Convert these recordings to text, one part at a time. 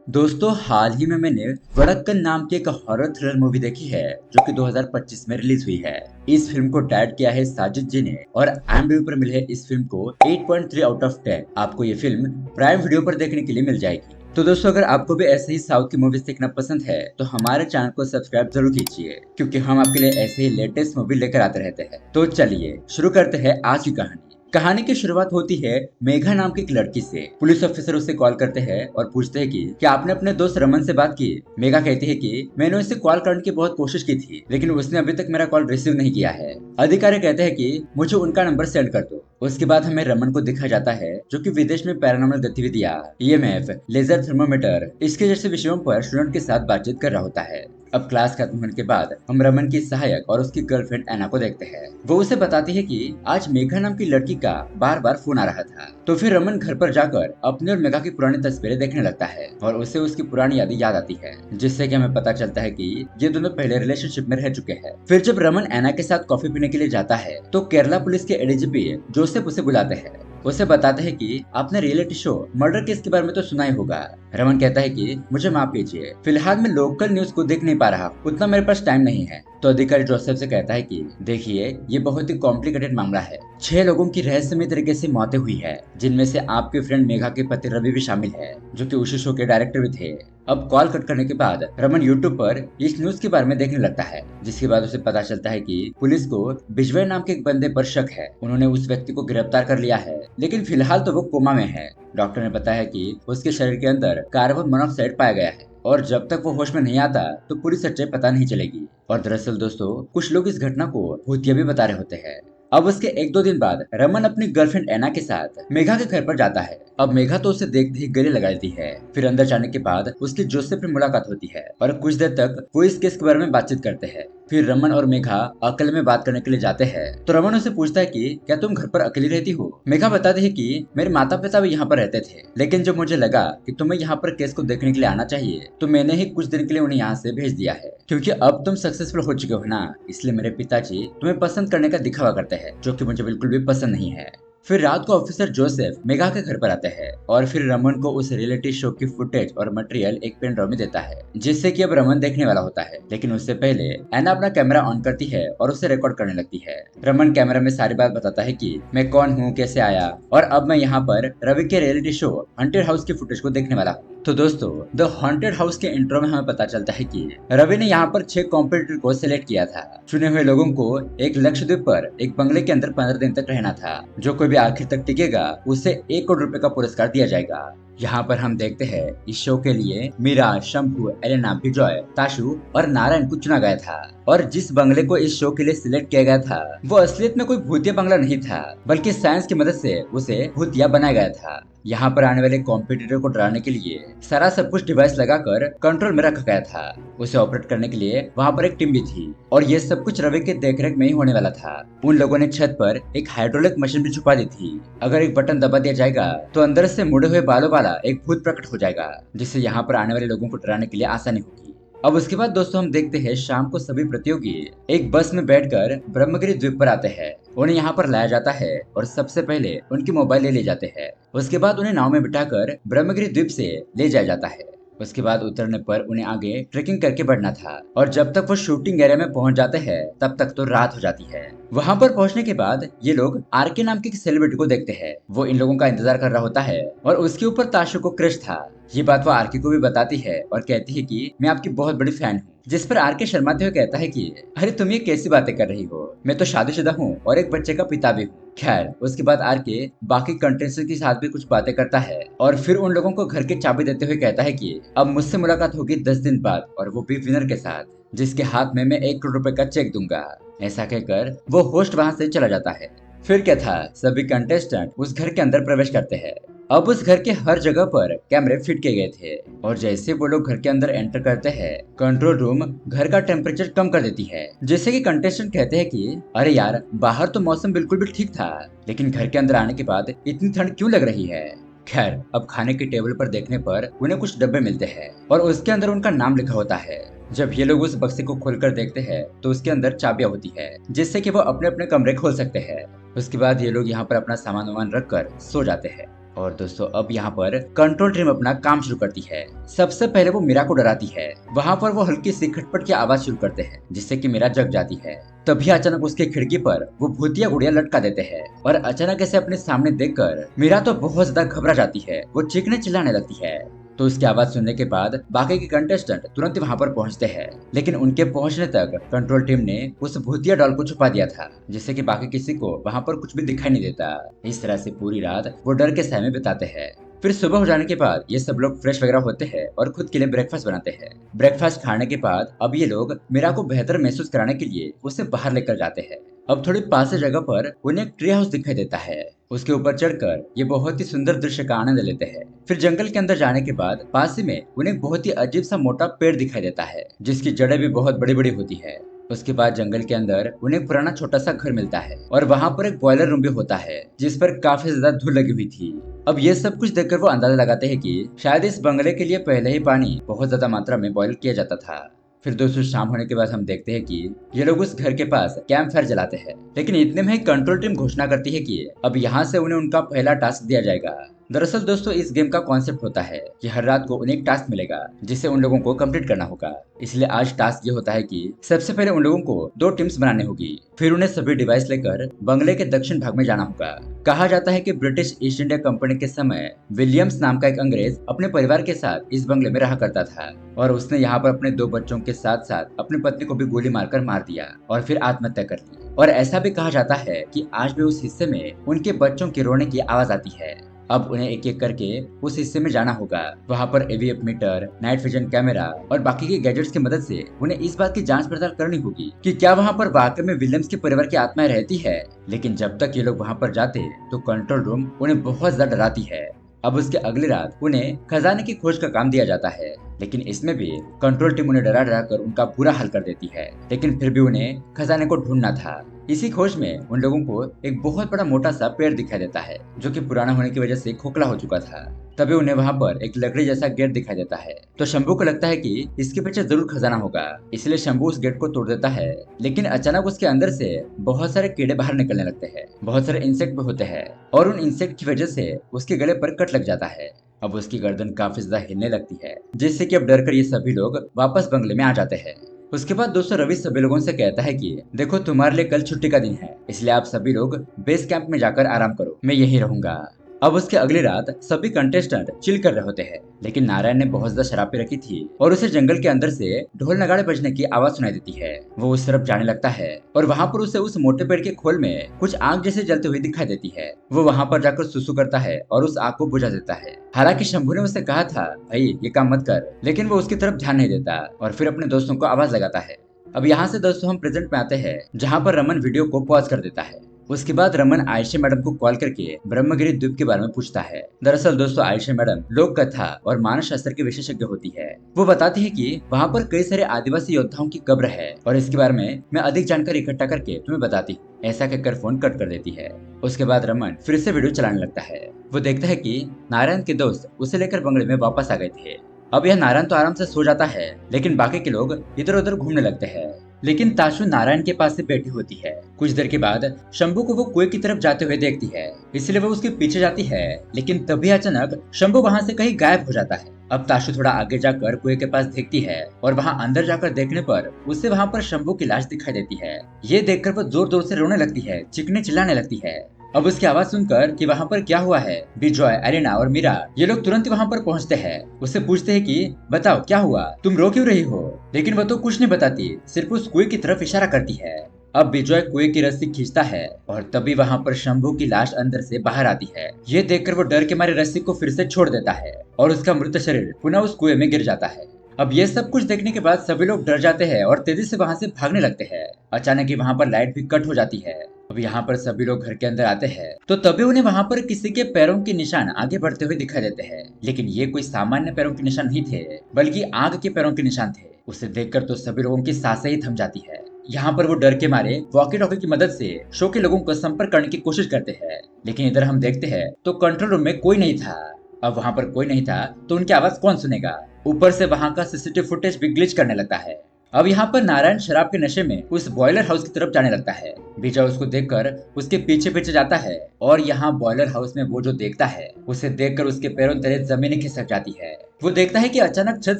दोस्तों हाल ही में मैंने वड़क्कन नाम की एक हॉरर थ्रिलर मूवी देखी है जो कि 2025 में रिलीज हुई है। इस फिल्म को डायरेक्ट किया है साजिद जी ने और IMDb पर मिले है इस फिल्म को 8.3 आउट ऑफ 10। आपको ये फिल्म प्राइम वीडियो पर देखने के लिए मिल जाएगी। तो दोस्तों अगर आपको भी ऐसे ही साउथ की मूवीज देखना पसंद है तो हमारे चैनल को सब्सक्राइब जरूर कीजिए क्योंकि हम आपके लिए ऐसे ही लेटेस्ट मूवी लेकर आते रहते हैं। तो चलिए शुरू करते हैं आज की कहानी। कहानी की शुरुआत होती है मेघा नाम की एक लड़की से। पुलिस ऑफिसर उसे कॉल करते हैं और पूछते हैं कि क्या आपने अपने दोस्त रमन से बात की। मेघा कहती है कि मैंने उसे कॉल करने की बहुत कोशिश की थी लेकिन उसने अभी तक मेरा कॉल रिसीव नहीं किया है। अधिकारी कहते हैं कि मुझे उनका नंबर सेंड कर दो। उसके बाद हमें रमन को दिखा जाता है जो कि विदेश में पैरानॉर्मल गतिविधियां, EMF, लेजर थर्मोमीटर इसके जैसे विषयों पर स्टूडेंट के साथ बातचीत कर रहा होता है। अब क्लास खत्म होने के बाद हम रमन की सहायक और उसकी गर्लफ्रेंड एना को देखते हैं। वो उसे बताती है कि आज मेघा नाम की लड़की का बार बार फोन आ रहा था। तो फिर रमन घर पर जाकर अपने और मेघा की पुरानी तस्वीरें देखने लगता है और उसे उसकी पुरानी यादें याद आती है, जिससे कि हमें पता चलता है कि ये दोनों पहले रिलेशनशिप में रह चुके हैं। फिर जब रमन एना के साथ कॉफी पीने के लिए जाता है तो केरला पुलिस के ADGP जोसेफ उसे बुलाते हैं। उसे बताते हैं कि आपने रियलिटी शो मर्डर केस के बारे में तो सुना ही होगा। रमन कहता है कि मुझे माफ कीजिए, फिलहाल मैं लोकल न्यूज को देख नहीं पा रहा, उतना मेरे पास टाइम नहीं है। तो अधिकारी जोसेफ से कहता है कि देखिए ये बहुत ही कॉम्प्लिकेटेड मामला है। 6 लोगों की रहस्यमय तरीके से मौतें हुई है जिनमें से आपके फ्रेंड मेघा के पति रवि भी शामिल है जो कि उसी शो के डायरेक्टर भी थे। अब कॉल कट करने के बाद रमन यूट्यूब पर इस न्यूज के बारे में देखने लगता है, जिसके बाद उसे पता चलता है कि पुलिस को बिजवे नाम के एक बंदे पर शक है। उन्होंने उस व्यक्ति को गिरफ्तार कर लिया है लेकिन फिलहाल तो वो कोमा में है। डॉक्टर ने बताया कि उसके शरीर के अंदर कार्बन मोनोऑक्साइड पाया गया है और जब तक वो होश में नहीं आता तो पूरी सच्चाई पता नहीं चलेगी। और दरअसल दोस्तों कुछ लोग इस घटना को भूतिया भी बता रहे होते हैं। अब उसके 1-2 दिन बाद रमन अपनी गर्लफ्रेंड एना के साथ मेघा के घर पर जाता है। अब मेघा तो उसे देखते ही गले लगा देती है। फिर अंदर जाने के बाद उसकी जोसेफ से मुलाकात होती है और कुछ देर तक वो इस केस के बारे में बातचीत करते हैं। फिर रमन और मेघा अकेले में बात करने के लिए जाते हैं तो रमन उसे पूछता है कि क्या तुम घर पर अकेली रहती हो। मेघा बताती है कि मेरे माता पिता भी यहाँ पर रहते थे लेकिन जब मुझे लगा कि तुम्हें यहाँ पर केस को देखने के लिए आना चाहिए तो मैंने ही कुछ दिन के लिए उन्हें यहाँ से भेज दिया है, क्योंकि अब तुम सक्सेसफुल हो चुके हो ना, इसलिए मेरे पिताजी तुम्हें पसंद करने का दिखावा करते हैं जो कि मुझे बिल्कुल भी पसंद नहीं है। फिर रात को ऑफिसर जोसेफ मेघा के घर पर आते हैं और फिर रमन को उस रियलिटी शो की फुटेज और मटेरियल एक पेन ड्राइव में देता है जिससे कि अब रमन देखने वाला होता है। लेकिन उससे पहले एना अपना कैमरा ऑन करती है और उसे रिकॉर्ड करने लगती है। रमन कैमरा में सारी बात बताता है कि मैं कौन हूँ, कैसे आया और अब मैं यहाँ पर रवि के रियलिटी शो हॉन्टेड हाउस की फुटेज को देखने वाला हूँ। तो दोस्तों द हॉन्टेड हाउस के इंट्रो में हमें पता चलता है कि रवि ने यहाँ पर 6 कॉम्पिटिटर को सिलेक्ट किया था। चुने हुए लोगों को एक लक्षद्वीप पर एक बंगले के अंदर 15 दिन तक रहना था। जो कोई भी आखिर तक टिकेगा उसे 1 करोड़ रुपए का पुरस्कार दिया जाएगा। यहाँ पर हम देखते हैं इस शो के लिए मीरा, शंभू, एलेना, विजय, ताशु और नारायण को चुना गया था। और जिस बंगले को इस शो के लिए सिलेक्ट किया गया था वो असलियत में कोई भूतिया बंगला नहीं था बल्कि साइंस की मदद से उसे भूतिया बनाया गया था। यहाँ पर आने वाले कॉम्पिटिटर को डराने के लिए सारा सब कुछ डिवाइस लगाकर कंट्रोल में रखा गया था। उसे ऑपरेट करने के लिए वहाँ पर एक टीम भी थी और ये सब कुछ रवि के देखरेख में ही होने वाला था। उन लोगों ने छत पर एक हाइड्रोलिक मशीन भी छुपा दी थी। अगर एक बटन दबा दिया जाएगा तो अंदर से मुड़े हुए बालों वाला एक भूत प्रकट हो जाएगा जिससे यहाँ पर आने वाले लोगों को डराने के लिए आसानी होगी। अब उसके बाद दोस्तों हम देखते हैं शाम को सभी प्रतियोगी एक बस में बैठकर ब्रह्मगिरी द्वीप पर आते हैं। उन्हें यहाँ पर लाया जाता है और सबसे पहले उनकी मोबाइल ले जाते हैं। उसके बाद उन्हें नाव में बिठाकर ब्रह्मगिरी द्वीप से ले जाया जाता है। उसके बाद उतरने पर उन्हें आगे ट्रेकिंग करके बढ़ना था और जब तक वो शूटिंग एरिया में पहुंच जाते हैं तब तक तो रात हो जाती है। वहां पर पहुंचने के बाद ये लोग आरके नाम की सेलिब्रिटी को देखते हैं। वो इन लोगों का इंतजार कर रहा होता है और उसके ऊपर ताशु को क्रश था। ये बात वो आरके को भी बताती है और कहती है कि मैं आपकी बहुत बड़ी फैन हूँ। जिस पर आरके शर्माते हुए कहता है कि अरे तुम ये कैसी बातें कर रही हो, मैं तो शादीशुदा हूँ और एक बच्चे का पिता भी हूँ। खैर उसके बाद आरके बाकी कंटेस्टेंट के साथ भी कुछ बातें करता है और फिर उन लोगों को घर की चाबी देते हुए कहता है कि अब मुझसे मुलाकात होगी 10 दिन बाद और वो भी विनर के साथ, जिसके हाथ में मैं 1 करोड़ रुपए का चेक दूंगा। ऐसा कहकर वो होस्ट वहां से चला जाता है। फिर क्या था, सभी कंटेस्टेंट उस घर के अंदर प्रवेश करते हैं। अब उस घर के हर जगह पर कैमरे फिट किए गए थे और जैसे वो लोग घर के अंदर एंटर करते हैं कंट्रोल रूम घर का टेम्परेचर कम कर देती है, जिससे कि कंटेस्टेंट कहते हैं कि अरे यार बाहर तो मौसम बिल्कुल भी ठीक था लेकिन घर के अंदर आने के बाद इतनी ठंड क्यों लग रही है। खैर अब खाने की टेबल पर देखने पर उन्हें कुछ डब्बे मिलते हैं और उसके अंदर उनका नाम लिखा होता है। जब ये लोग उस बक्से को खोलकर देखते हैं तो उसके अंदर चाबियां होती है जिससे कि वो अपने अपने कमरे खोल सकते हैं। उसके बाद ये लोग यहाँ पर अपना सामान वामान रख कर सो जाते हैं। और दोस्तों अब यहाँ पर कंट्रोल टीम अपना काम शुरू करती है। सबसे पहले वो मीरा को डराती है। वहाँ पर वो हल्की सी खटपट की आवाज शुरू करते हैं जिससे कि मीरा जग जाती है। तभी अचानक उसके खिड़की पर वो भूतिया गुड़िया लटका देते हैं और अचानक ऐसे अपने सामने देखकर मीरा तो बहुत ज्यादा घबरा जाती है। वो चीखने चिल्लाने लगती है। तो उसकी आवाज सुनने के बाद बाकी के कंटेस्टेंट तुरंत वहां पर पहुंचते हैं, लेकिन उनके पहुंचने तक कंट्रोल टीम ने उस भूतिया डॉल को छुपा दिया था जिससे कि बाकी किसी को वहां पर कुछ भी दिखाई नहीं देता। इस तरह से पूरी रात वो डर के साए में बिताते हैं। फिर सुबह हो जाने के बाद ये सब लोग फ्रेश वगैरह होते हैं और खुद के लिए ब्रेकफास्ट बनाते हैं। ब्रेकफास्ट खाने के बाद अब ये लोग मीरा को बेहतर महसूस कराने के लिए उसे बाहर लेकर जाते हैं। अब थोड़ी पास से जगह पर उन्हें एक ट्री हाउस दिखाई देता है। उसके ऊपर चढ़कर ये बहुत ही सुंदर दृश्य का आनंद लेते हैं। फिर जंगल के अंदर जाने के बाद पास ही में उन्हें बहुत ही अजीब सा मोटा पेड़ दिखाई देता है जिसकी जड़ें भी बहुत बड़ी बड़ी होती है। उसके बाद जंगल के अंदर उन्हें एक पुराना छोटा सा घर मिलता है और वहाँ पर एक बॉयलर रूम भी होता है जिस पर काफी ज्यादा धूल लगी हुई थी। अब ये सब कुछ देखकर वो अंदाजा लगाते हैं कि शायद इस बंगले के लिए पहले ही पानी बहुत ज्यादा मात्रा में बॉयल किया जाता था। फिर दोस्तों शाम होने के बाद हम देखते हैं कि ये लोग उस घर के पास कैंप फायर जलाते हैं, लेकिन इतने में ही कंट्रोल टीम घोषणा करती है कि अब यहाँ से उन्हें उनका पहला टास्क दिया जाएगा। दरअसल दोस्तों इस गेम का कॉन्सेप्ट होता है कि हर रात को उन्हें एक टास्क मिलेगा जिसे उन लोगों को कंप्लीट करना होगा। इसलिए आज टास्क ये होता है कि सबसे पहले उन लोगों को 2 टीम्स बनानी होगी। फिर उन्हें सभी डिवाइस लेकर बंगले के दक्षिण भाग में जाना होगा। कहा जाता है कि ब्रिटिश ईस्ट इंडिया कंपनी के समय विलियम्स नाम का एक अंग्रेज अपने परिवार के साथ इस बंगले में रहा करता था और उसने यहाँ पर अपने 2 बच्चों के साथ साथ अपनी पत्नी को भी गोली मारकर मार दिया और फिर आत्महत्या कर ली। और ऐसा भी कहा जाता है कि आज भी उस हिस्से में उनके बच्चों के रोने की आवाज आती है। अब उन्हें एक एक करके उस हिस्से में जाना होगा। वहाँ पर AVF meter, night vision camera और बाकी के गैजेट्स की मदद से उन्हें इस बात की जांच पड़ताल करनी होगी कि क्या वहाँ पर वाकई में विलियम्स के परिवार की आत्माएं रहती है। लेकिन जब तक ये लोग वहाँ पर जाते तो कंट्रोल रूम उन्हें बहुत ज्यादा डराती है। अब उसके अगली रात उन्हें खजाने की खोज का काम दिया जाता है, लेकिन इसमें भी कंट्रोल टीम उन्हें डरा डरा कर उनका बुरा हाल कर देती है। लेकिन फिर भी उन्हें खजाने को ढूंढना था। इसी खोज में उन लोगों को एक बहुत बड़ा मोटा सा पेड़ दिखाई देता है जो कि पुराना होने की वजह से खोखला हो चुका था। तभी उन्हें वहाँ पर एक लकड़ी जैसा गेट दिखाई देता है। तो शंभू को लगता है कि इसके पीछे जरूर खजाना होगा, इसलिए शंभू उस गेट को तोड़ देता है। लेकिन अचानक उसके अंदर से बहुत सारे कीड़े बाहर निकलने लगते हैं, बहुत सारे इंसेक्ट भी होते हैं और उन इंसेक्ट की वजह से उसके गले पर कट लग जाता है। अब उसकी गर्दन काफी ज्यादा हिलने लगती है जिससे कि अब डर कर ये सभी लोग वापस बंगले में आ जाते हैं। उसके बाद दोस्तों रवि सभी लोगों से कहता है कि देखो तुम्हारे लिए कल छुट्टी का दिन है, इसलिए आप सभी लोग बेस कैंप में जाकर आराम करो, मैं यही रहूंगा। अब उसके अगली रात सभी कंटेस्टेंट चिल कर रहे होते हैं, लेकिन नारायण ने बहुत ज्यादा शराब पी रखी थी और उसे जंगल के अंदर से ढोल नगाड़े बजने की आवाज सुनाई देती है। वो उस तरफ जाने लगता है और वहाँ पर उसे उस मोटे पेड़ के खोल में कुछ आग जैसे जलती हुई दिखाई देती है। वो वहाँ पर जाकर सुसु करता है और उस आग को बुझा देता है। हालांकि शंभू ने उसे कहा था भाई ये काम मत कर, लेकिन वो उसकी तरफ ध्यान नहीं देता और फिर अपने दोस्तों को आवाज लगाता है। अब यहाँ से दोस्तों हम प्रेजेंट में आते हैं जहाँ पर रमन वीडियो को पॉज कर देता है। उसके बाद रमन आयशा मैडम को कॉल करके ब्रह्मगिरी द्वीप के बारे में पूछता है। दरअसल दोस्तों आयशा मैडम लोक कथा और मानस शास्त्र की विशेषज्ञ होती है। वो बताती है कि वहाँ पर कई सारे आदिवासी योद्धाओं की कब्र है और इसके बारे में मैं अधिक जानकारी इकट्ठा करके तुम्हें बताती हूँ। ऐसा कहकर फोन कट कर देती है। उसके बाद रमन फिर से वीडियो चलाने लगता है। वो देखता है कि नारायण के दोस्त उसे लेकर बंगले में वापस आ गए थे। अब यह नारायण तो आराम से सो जाता है, लेकिन बाकी के लोग इधर उधर घूमने लगते हैं। लेकिन ताशु नारायण के पास से बैठी होती है। कुछ देर के बाद शंभू को वो कुएं की तरफ जाते हुए देखती है, इसलिए वो उसके पीछे जाती है। लेकिन तभी अचानक शंभू वहाँ से कहीं गायब हो जाता है। अब ताशु थोड़ा आगे जाकर कुएं के पास देखती है और वहाँ अंदर जाकर देखने पर उसे वहाँ पर शंभू की लाश दिखाई देती है। ये देखकर वो जोर जोर से रोने लगती है, चीखने चिल्लाने लगती है। अब उसकी आवाज सुनकर कि वहाँ पर क्या हुआ है, विजय, एलिना और मीरा ये लोग तुरंत वहाँ पर पहुँचते हैं। उससे पूछते हैं कि बताओ क्या हुआ, तुम रो क्यों रही हो। लेकिन वो तो कुछ नहीं बताती, सिर्फ उस कुएं की तरफ इशारा करती है। अब विजय कुएं की रस्सी खींचता है और तभी वहाँ पर शंभू की लाश अंदर से बाहर आती है। ये देखकर वो डर के मारे रस्सी को फिर से छोड़ देता है और उसका मृत शरीर पुनः उस कुएं में गिर जाता है। अब ये सब कुछ देखने के बाद सभी लोग डर जाते हैं और तेजी से वहाँ से भागने लगते हैं। अचानक ही वहाँ पर लाइट भी कट हो जाती है। अब यहाँ पर सभी लोग घर के अंदर आते हैं तो तभी उन्हें वहाँ पर किसी के पैरों के निशान आगे बढ़ते हुए दिखाई देते हैं। लेकिन ये कोई सामान्य पैरों के निशान नहीं थे, बल्कि आग के पैरों के निशान थे। उसे देखकर तो सभी लोगों की सांसें ही थम जाती है। यहाँ पर वो डर के मारे वॉकी टॉकी की मदद से शो के लोगों को संपर्क करने की कोशिश करते हैं, लेकिन इधर हम देखते हैं तो कंट्रोल रूम में कोई नहीं था। अब वहाँ पर कोई नहीं था तो उनकी आवाज कौन सुनेगा। ऊपर से वहाँ का सीसीटीवी फुटेज भी ग्लिच करने लगता है। अब यहाँ पर नारायण शराब के नशे में उस बॉयलर हाउस की तरफ जाने लगता है। विजय उसको देखकर उसके पीछे पीछे जाता है और यहाँ बॉयलर हाउस में वो जो देखता है उसे देखकर उसके पैरों तले जमीन खिसक जाती है। वो देखता है कि अचानक छत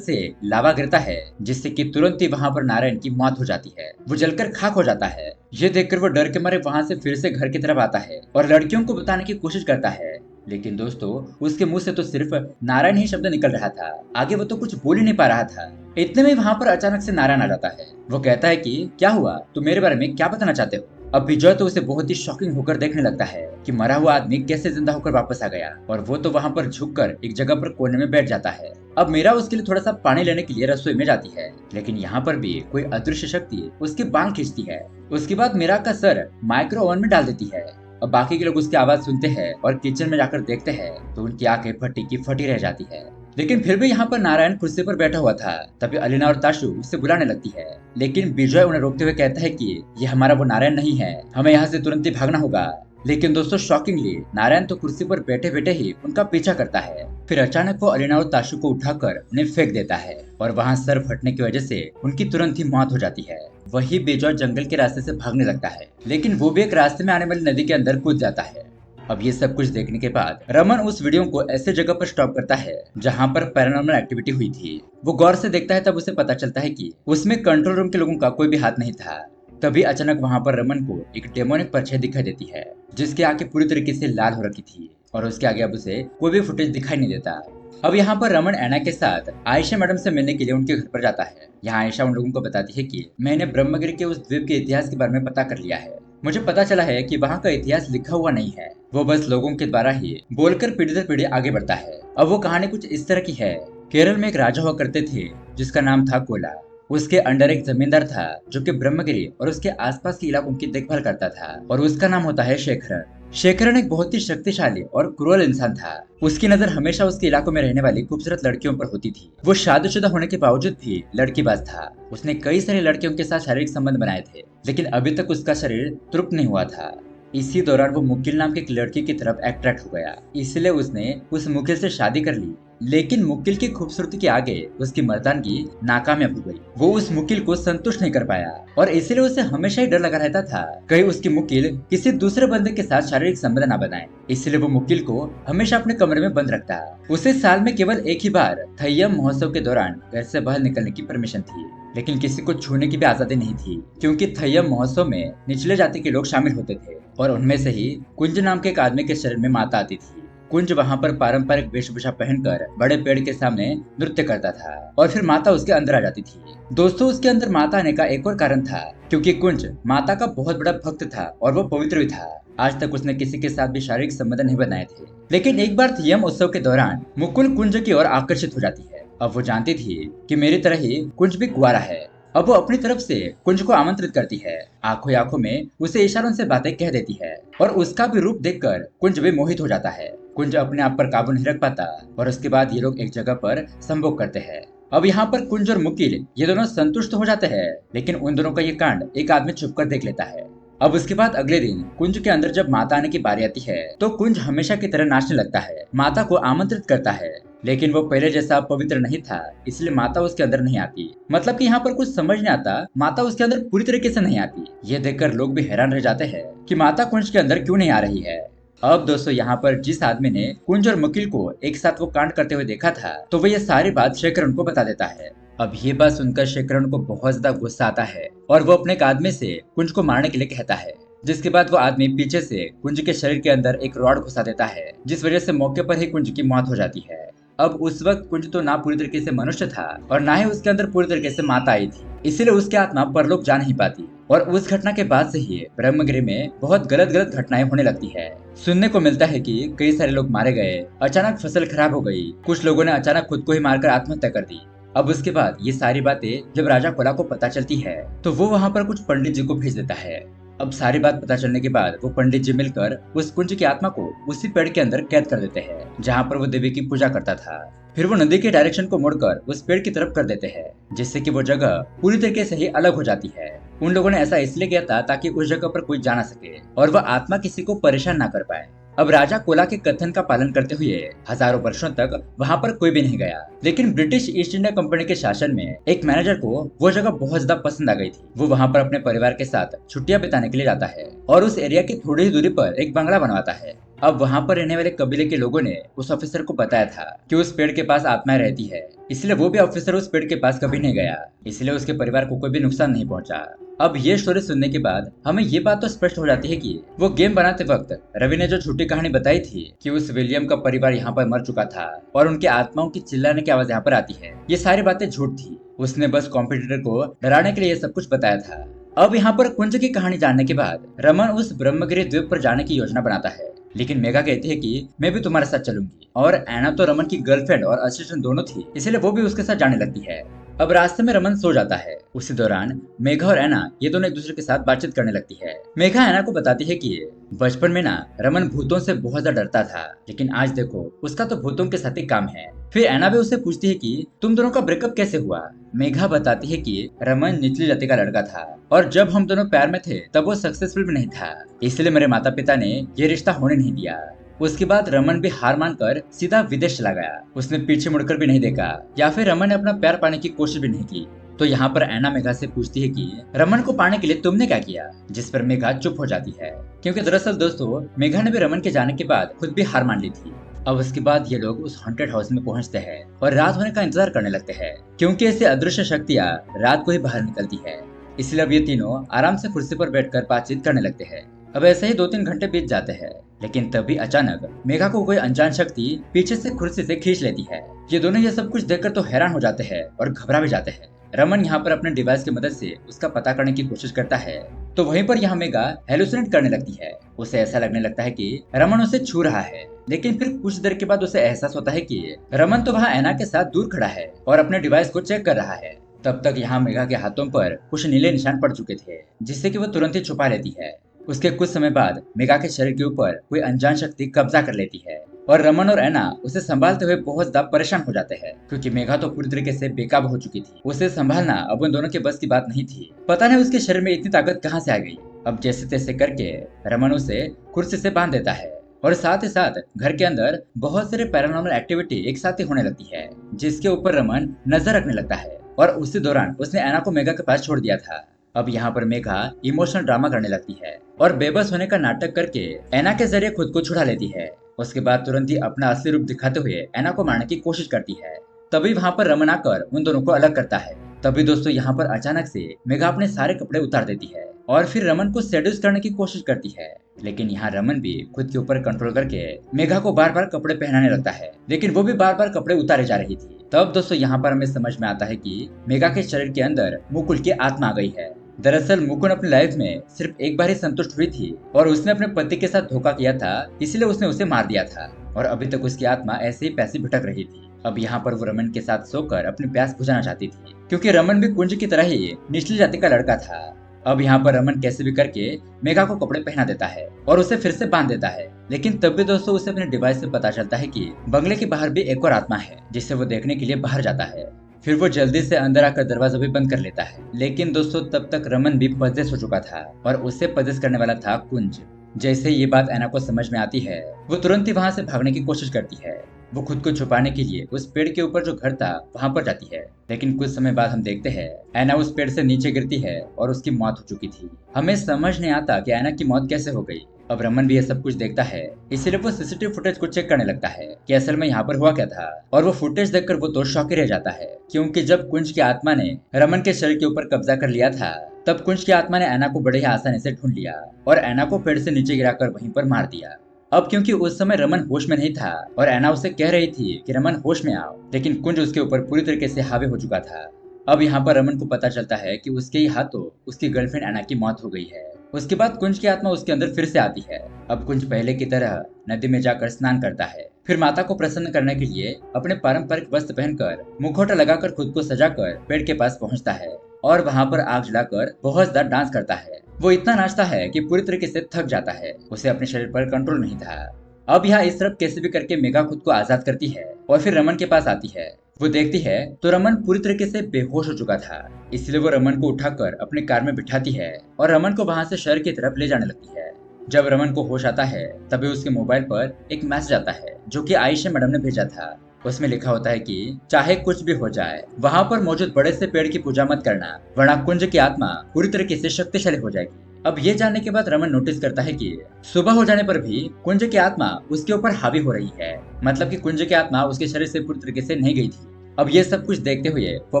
से लावा गिरता है, जिससे कि तुरंत ही वहाँ पर नारायण की मौत हो जाती है। वो जलकर खाक हो जाता है। ये देखकर वो डर के मारे वहाँ से फिर से घर की तरफ आता है और लड़कियों को बताने की कोशिश करता है। लेकिन दोस्तों उसके मुंह से तो सिर्फ नारायण ही शब्द निकल रहा था, आगे वो तो कुछ बोल ही नहीं पा रहा था। इतने में वहाँ पर अचानक से नारायण आ जाता है। वो कहता है कि क्या हुआ, तुम मेरे बारे में क्या बताना चाहते हो। अब विजय तो उसे बहुत ही शॉकिंग होकर देखने लगता है कि मरा हुआ आदमी कैसे जिंदा होकर वापस आ गया, और वो तो वहाँ पर झुककर एक जगह पर कोने में बैठ जाता है। अब मीरा उसके लिए थोड़ा सा पानी लेने के लिए रसोई में जाती है, लेकिन यहाँ पर भी कोई अदृश्य शक्ति उसके बांग खींचती है। उसके बाद मीरा का सर माइक्रो ओवन में डाल देती है। अब बाकी के लोग उसकी आवाज सुनते हैं और किचन में जाकर देखते हैं तो उनकी आंखें फटी की फटी रह जाती है। लेकिन फिर भी यहाँ पर नारायण कुर्सी पर बैठा हुआ था। तभी अलीना और ताशु उससे बुलाने लगती है, लेकिन विजय उन्हें रोकते हुए कहता है कि ये हमारा वो नारायण नहीं है, हमें यहाँ से तुरंत ही भागना होगा। लेकिन दोस्तों शॉकिंगली नारायण तो कुर्सी पर बैठे बैठे ही उनका पीछा करता है। फिर अचानक वो अलीना और ताशु को उठाकर उन्हें फेंक देता है और वहाँ सर फटने की वजह से उनकी तुरंत ही मौत हो जाती है। वही विजय जंगल के रास्ते से भागने लगता है, लेकिन वो भी एक रास्ते में आने वाली नदी के अंदर कूद जाता है। अब ये सब कुछ देखने के बाद रमन उस वीडियो को ऐसे जगह पर स्टॉप करता है जहाँ पर पैरानॉर्मल एक्टिविटी हुई थी। वो गौर से देखता है, तब उसे पता चलता है कि उसमें कंट्रोल रूम के लोगों का कोई भी हाथ नहीं था। तभी अचानक वहाँ पर रमन को एक डेमोनिक परछाई दिखाई देती है, जिसकी आंखें पूरी तरीके से लाल हो रखी थी और उसके आगे अब उसे कोई भी फुटेज दिखाई नहीं देता। अब यहाँ पर रमन एना के साथ आयशा मैडम से मिलने के लिए उनके घर पर जाता है। यहाँ आयशा उन लोगों को बताती है कि मैंने ब्रह्मगिरी के उस द्वीप के इतिहास के बारे में पता कर लिया है। मुझे पता चला है कि वहाँ का इतिहास लिखा हुआ नहीं है, वो बस लोगों के द्वारा ही बोलकर पीढ़ी दर पीढ़ी आगे बढ़ता है। अब वो कहानी कुछ इस तरह की है। केरल में एक राजा हुआ करते थे जिसका नाम था कोला। उसके अंडर एक जमींदार था जो कि ब्रह्मगिरी और उसके आसपास के इलाकों की देखभाल करता था, और उसका नाम होता है शेखरन। शेखरन एक बहुत ही शक्तिशाली और क्रूर इंसान था। उसकी नजर हमेशा उसके इलाकों में रहने वाली खूबसूरत लड़कियों पर होती थी। वो शादीशुदा होने के बावजूद भी लड़कीबाज था। उसने कई सारी लड़कियों के साथ शारीरिक संबंध बनाए थे, लेकिन अभी तक उसका शरीर तृप्त नहीं हुआ था। इसी दौरान वो मुकिल नाम की एक लड़की की तरफ अट्रैक्ट हो गया, इसलिए उसने उस मुकिल से शादी कर ली। लेकिन मुकिल की खूबसूरती के आगे उसकी मर्दानगी नाकामयाब हो गई। वो उस मुकिल को संतुष्ट नहीं कर पाया और इसलिए उसे हमेशा ही डर लगा रहता था कहीं उसकी मुकिल किसी दूसरे बंदे के साथ शारीरिक संबंध न बनाए। इसलिए वो मुकिल को हमेशा अपने कमरे में बंद रखता। उसे साल में केवल एक ही बार थय्यम महोत्सव के दौरान घर से बाहर निकलने की परमिशन थी, लेकिन किसी को छूने की भी आजादी नहीं थी, क्योंकि थय्यम महोत्सव में निचले जाति के लोग शामिल होते थे और उनमें से ही कुंज नाम के एक आदमी के शरीर में माता आती थी। कुंज वहाँ पर पारंपरिक वेशभूषा पहनकर बड़े पेड़ के सामने नृत्य करता था और फिर माता उसके अंदर आ जाती थी। दोस्तों उसके अंदर माता आने का एक और कारण था, क्योंकि कुंज माता का बहुत बड़ा भक्त था और वो पवित्र भी था। आज तक उसने किसी के साथ भी शारीरिक संबंध नहीं बनाए थे, लेकिन एक बार थय्यम उत्सव के दौरान मुकुल कुंज की ओर आकर्षित हो जाती है। अब वो जानती थी कि मेरी तरह ही कुंज भी कुंवारा है। अब वो अपनी तरफ से कुंज को आमंत्रित करती है, आंखों ही आंखों में उसे इशारों से बातें कह देती है और उसका भी रूप देखकर कुंज भी मोहित हो जाता है। कुंज अपने आप पर काबू नहीं रख पाता और उसके बाद ये लोग एक जगह पर संभोग करते हैं। अब यहाँ पर कुंज और मुकिल ये दोनों संतुष्ट हो जाते हैं, लेकिन उन दोनों का ये कांड एक आदमी छुपकर देख लेता है। अब उसके बाद अगले दिन कुंज के अंदर जब माता आने की बारी आती है तो कुंज हमेशा की तरह नाचने लगता है, माता को आमंत्रित करता है, लेकिन वो पहले जैसा पवित्र नहीं था, इसलिए माता उसके अंदर नहीं आती। मतलब कि यहाँ पर कुछ समझ नहीं आता, माता उसके अंदर पूरी तरीके से नहीं आती। ये देखकर लोग भी हैरान रह जाते हैं कि माता कुंज के अंदर क्यों नहीं आ रही है। अब दोस्तों यहाँ पर जिस आदमी ने कुंज और मुकिल को एक साथ वो कांड करते हुए देखा था, तो वो ये सारी बात शेखरन को बता देता है। अब ये बात सुनकर शेखरन को बहुत ज्यादा गुस्सा आता है और वो अपने एक आदमी से कुंज को मारने के लिए कहता है, जिसके बाद वो आदमी पीछे से कुंज के शरीर के अंदर एक रॉड घुसा देता है, जिस वजह से मौके पर ही कुंज की मौत हो जाती है। अब उस वक्त कुंज तो ना पूरी तरीके से मनुष्य था और ना ही उसके अंदर पूरी तरीके से माता आई थी, इसलिए उसकी आत्मा परलोक जा नहीं पाती। और उस घटना के बाद से ही ब्रह्मगिरी में बहुत गलत गलत घटनाएं होने लगती है। सुनने को मिलता है कि कई सारे लोग मारे गए, अचानक फसल खराब हो गई, कुछ लोगों ने अचानक खुद को ही मारकर आत्महत्या कर दी। अब उसके बाद ये सारी बातें जब राजा कोला को पता चलती है तो वो वहाँ पर कुछ पंडित जी को भेज देता है। अब सारी बात पता चलने के बाद वो पंडित जी मिलकर उस कुंज की आत्मा को उसी पेड़ के अंदर कैद कर देते हैं जहाँ पर वो देवी की पूजा करता था। फिर वो नदी के डायरेक्शन को मुड़कर उस पेड़ की तरफ कर देते हैं, जिससे कि वो जगह पूरी तरीके से ही अलग हो जाती है। उन लोगों ने ऐसा इसलिए किया था ताकि उस जगह पर कोई जा ना सके और वह आत्मा किसी को परेशान ना कर पाए। अब राजा कोला के कथन का पालन करते हुए हजारों वर्षों तक वहाँ पर कोई भी नहीं गया, लेकिन ब्रिटिश ईस्ट इंडिया कंपनी के शासन में एक मैनेजर को वो जगह बहुत ज्यादा पसंद आ गई थी। वो वहाँ पर अपने परिवार के साथ छुट्टियां बिताने के लिए जाता है और उस एरिया की थोड़ी ही दूरी पर एक बंगला बनवाता है। अब वहाँ पर रहने वाले कबीले के लोगों ने उस ऑफिसर को बताया था कि उस पेड़ के पास आत्माएं रहती है, इसलिए वो भी ऑफिसर उस पेड़ के पास कभी नहीं गया, इसलिए उसके परिवार को कोई भी नुकसान नहीं पहुंचा। अब ये स्टोरी सुनने के बाद हमें ये बात तो स्पष्ट हो जाती है कि वो गेम बनाते वक्त रवि ने जो झूठी कहानी बताई थी कि उस विलियम का परिवार यहाँ पर मर चुका था और उनके आत्माओं की चिल्लाने की आवाज यहाँ पर आती है, ये सारी बातें झूठ थी। उसने बस कॉम्पिटिटर को डराने के लिए ये सब कुछ बताया था। अब यहाँ पर कुंज की कहानी जानने के बाद रमन उस ब्रह्मगिरी द्वीप पर जाने की योजना बनाता है, लेकिन मेघा कहती है कि मैं भी तुम्हारे साथ चलूंगी। और एना तो रमन की गर्लफ्रेंड और असिस्टेंट दोनों थी, इसलिए वो भी उसके साथ जाने लगती है। अब रास्ते में रमन सो जाता है। उसी दौरान मेघा और एना ये दोनों एक दूसरे के साथ बातचीत करने लगती है। मेघा एना को बताती है कि बचपन में ना रमन भूतों से बहुत ज्यादा डरता था, लेकिन आज देखो उसका तो भूतों के साथ ही काम है। फिर एना भी उससे पूछती है कि तुम दोनों का ब्रेकअप कैसे हुआ। मेघा बताती है कि रमन निचली जाति का लड़का था और जब हम दोनों प्यार में थे तब वो सक्सेसफुल भी नहीं था, इसलिए मेरे माता पिता ने ये रिश्ता होने नहीं दिया। उसके बाद रमन भी हार मानकर सीधा विदेश चला गया। उसने पीछे मुड़कर भी नहीं देखा या फिर रमन ने अपना प्यार पाने की कोशिश भी नहीं की। तो यहाँ पर एना मेघा से पूछती है कि रमन को पाने के लिए तुमने क्या किया, जिस पर मेघा चुप हो जाती है, क्योंकि दरअसल दोस्तों मेघा ने भी रमन के जाने के बाद खुद भी हार मान ली थी। अब उसके बाद ये लोग उस हॉन्टेड हाउस में पहुंचते हैं और रात होने का इंतजार करने लगते हैं, क्योंकि ऐसे अदृश्य शक्तियाँ रात को ही बाहर निकलती है। इसलिए अब ये तीनों आराम से कुर्सी पर बैठकर बातचीत करने लगते हैं। अब ऐसे ही 2-3 घंटे बीत जाते हैं, लेकिन तभी अचानक मेघा को कोई अनजान शक्ति पीछे से कुर्सी से खींच लेती है। ये दोनों ये सब कुछ देखकर तो हैरान हो जाते हैं और घबरा भी जाते हैं। रमन यहाँ पर अपने डिवाइस की मदद से उसका पता करने की कोशिश करता है, तो वहीं पर यहाँ मेघा हेलुसिनेट करने लगती है। उसे ऐसा लगने लगता है कि रमन उसे छू रहा है, लेकिन फिर कुछ देर के बाद उसे एहसास होता है कि रमन तो वहाँ एना के साथ दूर खड़ा है और अपने डिवाइस को चेक कर रहा है। तब तक यहाँ मेघा के हाथों पर कुछ नीले निशान पड़ चुके थे, जिससे कि वो तुरंत ही छुपा लेती है। उसके कुछ समय बाद मेघा के शरीर के ऊपर कोई अनजान शक्ति कब्जा कर लेती है और रमन और एना उसे संभालते हुए बहुत ज्यादा परेशान हो जाते हैं, क्योंकि मेघा तो पूरी तरीके से बेकाबू हो चुकी थी। उसे संभालना अब उन दोनों के बस की बात नहीं थी। पता नहीं उसके शरीर में इतनी ताकत कहाँ से आ गई। अब जैसे तैसे करके रमन उसे कुर्सी से बांध देता है और साथ ही साथ घर के अंदर बहुत सारे पैरानॉर्मल एक्टिविटी एक साथ ही होने लगती है, जिसके ऊपर रमन नजर रखने लगता है। और उसी दौरान उसने एना को मेघा के पास छोड़ दिया था। अब यहाँ पर मेघा इमोशनल ड्रामा करने लगती है और बेबस होने का नाटक करके एना के जरिए खुद को छुड़ा लेती है। उसके बाद तुरंत ही अपना असली रूप दिखाते हुए एना को मारने की कोशिश करती है। तभी वहाँ पर रमन आकर उन दोनों को अलग करता है। तभी दोस्तों यहाँ पर अचानक से मेघा अपने सारे कपड़े उतार देती है और फिर रमन को सेड्यूस करने की कोशिश करती है, लेकिन यहाँ रमन भी खुद के ऊपर कंट्रोल करके मेघा को बार बार कपड़े पहनाने लगता है, लेकिन वो भी बार बार कपड़े उतारे जा रही थी। तब दोस्तों यहाँ पर हमें समझ में आता है कि मेघा के शरीर के अंदर मुकुल की आत्मा आ गई है। दरअसल मुकुल अपनी लाइफ में सिर्फ एक बार ही संतुष्ट हुई थी और उसने अपने पति के साथ धोखा किया था, इसलिए उसने उसे मार दिया था और अभी तक उसकी आत्मा ऐसे ही पैसे भटक रही थी। अब यहाँ पर वो रमन के साथ सोकर अपनी प्यास बुझाना चाहती थी, क्योंकि रमन भी कुंज की तरह ही निचली जाति का लड़का था। अब यहाँ पर रमन कैसे भी करके मेघा को कपड़े पहना देता है और उसे फिर से बांध देता है, लेकिन तब भी दोस्तों उसे अपने डिवाइस से पता चलता है कि बंगले के बाहर भी एक और आत्मा है, जिससे वो देखने के लिए बाहर जाता है। फिर वो जल्दी से अंदर आकर दरवाजा भी बंद कर लेता है, लेकिन दोस्तों तब तक रमन भी पजेस हो चुका था और उससे पजेस करने वाला था कुंज। जैसे ये बात एना को समझ में आती है, वो तुरंत ही वहाँ से भागने की कोशिश करती है। वो खुद को छुपाने के लिए उस पेड़ के ऊपर जो घर था वहाँ पर जाती है, लेकिन कुछ समय बाद हम देखते हैं एना उस पेड़ से नीचे गिरती है और उसकी मौत हो चुकी थी। हमें समझ नहीं आता कि एना की मौत कैसे हो गई। अब रमन भी ये सब कुछ देखता है, इसीलिए वो सीसीटीवी फुटेज को चेक करने लगता है कि असल में यहाँ पर हुआ क्या था। और वो फुटेज देखकर वो तो शॉक ही रह जाता है, क्योंकि जब कुंज की आत्मा ने रमन के शरीर के ऊपर कब्जा कर लिया था, तब कुंज की आत्मा ने एना को बड़े ही आसानी से ढूंढ लिया और एना को पेड़ से नीचे गिराकर वहीं पर मार दिया। अब क्योंकि उस समय रमन होश में नहीं था और एना उसे कह रही थी कि रमन होश में आओ, लेकिन कुंज उसके ऊपर पूरी तरीके से हावी हो चुका था। अब यहाँ पर रमन को पता चलता है कि उसके ही हाथों उसकी गर्लफ्रेंड एना की मौत हो गई है। उसके बाद कुंज की आत्मा उसके अंदर फिर से आती है। अब कुंज पहले की तरह नदी में जाकर स्नान करता है, फिर माता को प्रसन्न करने के लिए अपने पारंपरिक वस्त्र पहनकर मुखौटा लगाकर खुद को सजाकर पेड़ के पास पहुंचता है और वहां पर आग जलाकर बहुत ज्यादा डांस करता है। वो इतना नाचता है कि पूरी तरीके से थक जाता है, उसे अपने शरीर पर कंट्रोल नहीं था। अब यहाँ इस तरफ कैसे भी करके मेघा खुद को आजाद करती है और फिर रमन के पास आती है। वो देखती है तो रमन पूरी तरीके से बेहोश हो चुका था, इसलिए वो रमन को उठाकर अपनी कार में बिठाती है और रमन को वहां से शहर की तरफ ले जाने लगती है। जब रमन को होश आता है तभी उसके मोबाइल पर एक मैसेज आता है जो कि आयशा मैडम ने भेजा था। उसमें लिखा होता है कि चाहे कुछ भी हो जाए, वहाँ पर मौजूद बड़े से पेड़ की पूजा मत करना, वरना कुंज की आत्मा पूरी तरीके से शक्तिशाली हो जाएगी। अब ये जानने के बाद रमन नोटिस करता है कि सुबह हो जाने पर भी कुंज की आत्मा उसके ऊपर हावी हो रही है। मतलब कि कुंज की आत्मा उसके शरीर से पूरी तरीके से नहीं गई थी। अब ये सब कुछ देखते हुए वो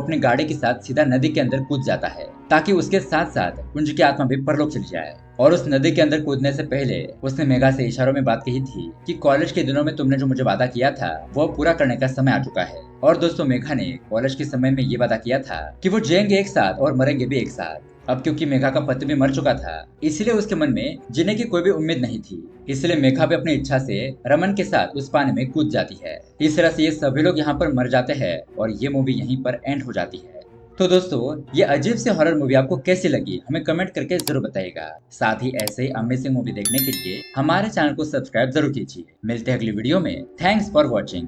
अपनी गाड़ी के साथ सीधा नदी के अंदर कूद जाता है ताकि उसके साथ साथ कुंज की आत्मा भी परलोक चली जाए। और उस नदी के अंदर कूदने से पहले उसने मेघा से इशारों में बात कही थी कि कॉलेज के दिनों में तुमने जो मुझे वादा किया था वो पूरा करने का समय आ चुका है। और दोस्तों, मेघा ने कॉलेज के समय में ये वादा किया था कि वो जिएंगे एक साथ और मरेंगे भी एक साथ। अब क्योंकि मेघा का पति भी मर चुका था, इसलिए उसके मन में जीने की कोई भी उम्मीद नहीं थी। इसलिए मेघा भी अपनी इच्छा से रमन के साथ उस पानी में कूद जाती है। इस तरह से ये सभी लोग यहाँ पर मर जाते हैं और ये मूवी यहीं पर एंड हो जाती है। तो दोस्तों, ये अजीब सी हॉरर मूवी आपको कैसी लगी हमें कमेंट करके जरूर बताइएगा। साथ ही ऐसे ही अमेजिंग मूवी देखने के लिए हमारे चैनल को सब्सक्राइब जरूर कीजिए। मिलते हैं अगली वीडियो में। Thanks for watching.